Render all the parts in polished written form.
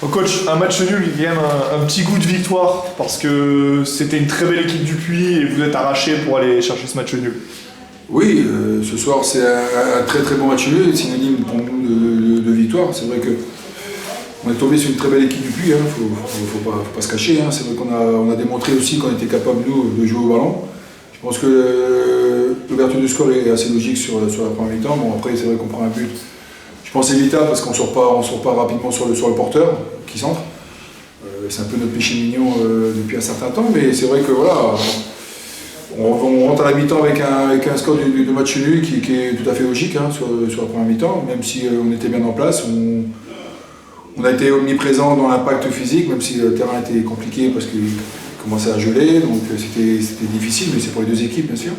Coach, un match nul, il y a quand même un petit goût de victoire parce que c'était une très belle équipe du Puy et vous êtes arraché pour aller chercher ce match nul. Oui, ce soir c'est un très très bon match nul, synonyme pour nous de victoire. C'est vrai que on est tombé sur une très belle équipe du Puy, faut pas se cacher. Hein. C'est vrai qu'on a démontré aussi qu'on était capable nous de jouer au ballon. Je pense que l'ouverture du score est assez logique sur la première mi-temps. Bon, après c'est vrai qu'on prend un but. Je pense évitable parce qu'on sort pas rapidement sur le porteur qui centre. C'est un peu notre péché mignon depuis un certain temps, mais c'est vrai que voilà, on rentre à la mi-temps avec un score de match nul qui est tout à fait logique hein, sur la première mi-temps, même si on était bien en place. On a été omniprésent dans l'impact physique, même si le terrain était compliqué parce qu'il commençait à geler, donc c'était difficile, mais c'est pour les deux équipes bien sûr.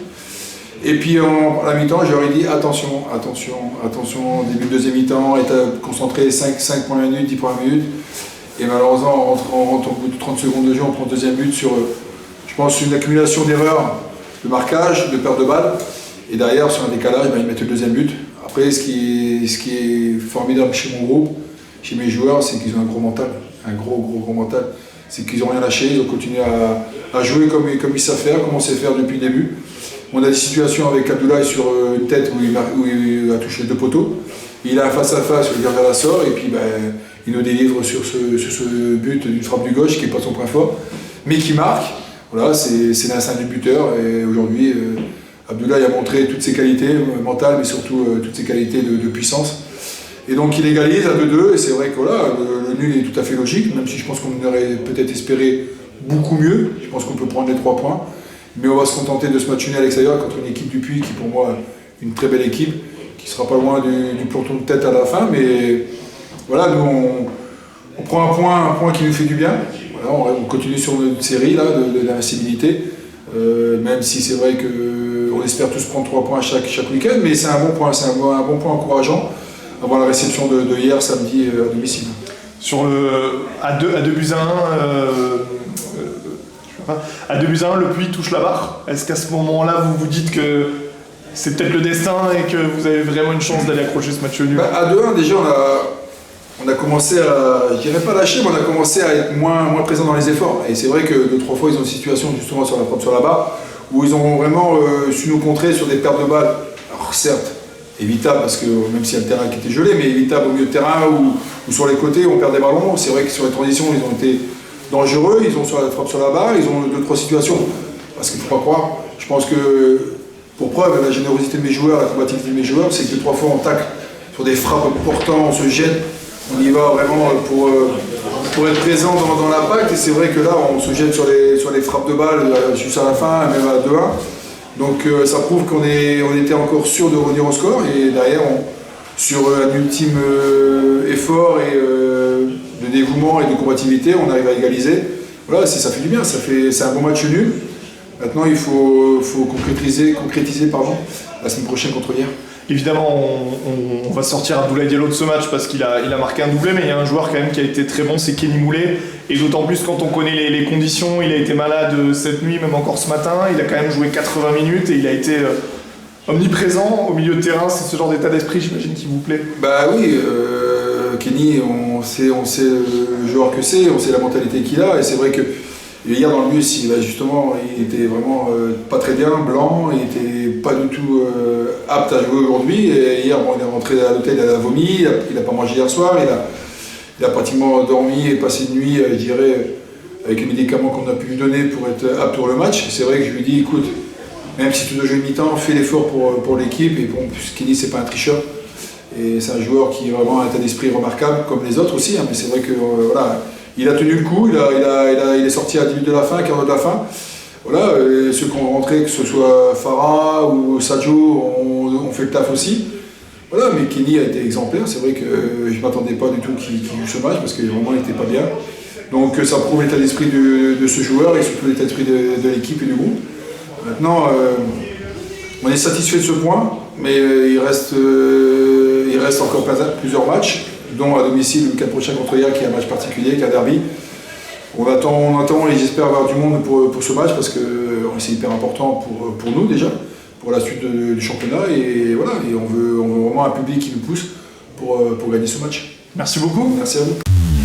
Et puis à la mi-temps, j'aurais dit attention, début de deuxième mi-temps, être concentré 5 premières minutes, 10 premières minutes. Et malheureusement, on rentre au bout de 30 secondes de jeu, on prend le deuxième but sur, je pense, une accumulation d'erreurs de marquage, de perte de balle. Et derrière, sur un décalage, ils mettent le deuxième but. Après, ce qui est formidable chez mon groupe, chez mes joueurs, c'est qu'ils ont un gros mental, un gros mental. C'est qu'ils n'ont rien lâché, ils ont continué à jouer comme ils savent faire, comme on sait faire depuis le début. On a des situations avec Abdoulaye sur une tête où il a touché 2 poteaux. Il a un face-à-face, le gardien la sort, et puis il nous délivre sur ce but d'une frappe du gauche qui n'est pas son point fort, mais qui marque. Voilà, c'est l'instinct du buteur, et aujourd'hui, Abdoulaye a montré toutes ses qualités mentales, mais surtout toutes ses qualités de puissance. Et donc il égalise à 2-2, et c'est vrai que voilà, le nul est tout à fait logique, même si je pense qu'on aurait peut-être espéré beaucoup mieux. Je pense qu'on peut prendre les 3 points. Mais on va se contenter de ce match nul à l'extérieur contre une équipe du Puy qui pour moi une très belle équipe, qui ne sera pas loin du peloton de tête à la fin. Mais voilà, nous on prend un point qui nous fait du bien. Voilà, on continue sur notre série là, de l'invincibilité, même si c'est vrai qu'on espère tous prendre 3 points chaque week-end, mais c'est un bon point, encourageant avant la réception de hier samedi à domicile. Sur à 2 buts à 2 buts à 1, le Puy touche la barre. Est-ce qu'à ce moment-là, vous vous dites que c'est peut-être le destin et que vous avez vraiment une chance d'aller accrocher ce match nul? À 2-1, déjà, on a commencé à, je dirais pas lâcher, mais on a commencé à être moins présent dans les efforts. Et c'est vrai que 2-3 fois, ils ont une situation justement sur la barre où ils ont vraiment su nous contrer sur des pertes de balles. Alors certes, évitable parce que même s'il y a le terrain qui était gelé, mais évitable au milieu de terrain ou sur les côtés, on perd des ballons. C'est vrai que sur les transitions, ils ont été dangereux, ils ont sur la frappe sur la barre, ils ont 2-3 situations. Parce qu'il ne faut pas croire, je pense que pour preuve, la générosité de mes joueurs, la combativité de mes joueurs, c'est que 2-3 fois on tacle sur des frappes portantes, on se jette, on y va vraiment pour être présent dans l'impact. Et c'est vrai que là, on se jette sur les frappes de balles juste à la fin, même à 2-1. Donc ça prouve qu'on était encore sûr de revenir au score. Et derrière, sur un ultime effort et de dévouement et de combativité, on arrive à égaliser. Voilà, ça fait du bien, c'est un bon match nul. Maintenant, il faut concrétiser la semaine prochaine contre hier. Évidemment, on va sortir Abdoulaye Diallo de ce match parce qu'il a marqué un doublé, mais il y a un joueur quand même qui a été très bon, c'est Kenny Moulet. Et d'autant plus quand on connaît les conditions, il a été malade cette nuit, même encore ce matin. Il a quand même joué 80 minutes et il a été omniprésent au milieu de terrain. C'est ce genre d'état d'esprit, j'imagine, qui vous plaît? Bah oui, Kenny, on sait le joueur que c'est, on sait la mentalité qu'il a. Et c'est vrai que hier dans le bus, justement, il était vraiment pas très bien, blanc, il était pas du tout apte à jouer aujourd'hui. Et hier, il est rentré à l'hôtel, il a vomi, il a pas mangé hier soir, il a pratiquement dormi et passé une nuit, je dirais, avec les médicaments qu'on a pu lui donner pour être apte pour le match. C'est vrai que je lui dis, écoute, même si tu dois jouer mi-temps, fais l'effort pour l'équipe. Et bon, Kenny, c'est pas un tricheur. Et c'est un joueur qui a vraiment un état d'esprit remarquable, comme les autres aussi. Hein, mais c'est vrai que voilà. Il a tenu le coup, il est sorti à 10 minutes de la fin, 40 de la fin. Voilà, ceux qui ont rentré, que ce soit Farah ou Sadio, ont fait le taf aussi. Voilà, mais Kenny a été exemplaire. C'est vrai que je ne m'attendais pas du tout qu'il joue ce match parce que vraiment il n'était pas bien. Donc ça prouve l'état d'esprit de ce joueur et surtout l'état d'esprit de l'équipe et du groupe. Maintenant, on est satisfait de ce point, mais il reste encore plusieurs matchs, dont à domicile le week-end prochain contre hier, qui est un match particulier, qui est un derby. On attend et j'espère avoir du monde pour ce match parce que c'est hyper important pour nous déjà, pour la suite du championnat. Et voilà, et on veut vraiment un public qui nous pousse pour gagner ce match. Merci beaucoup. Merci à vous.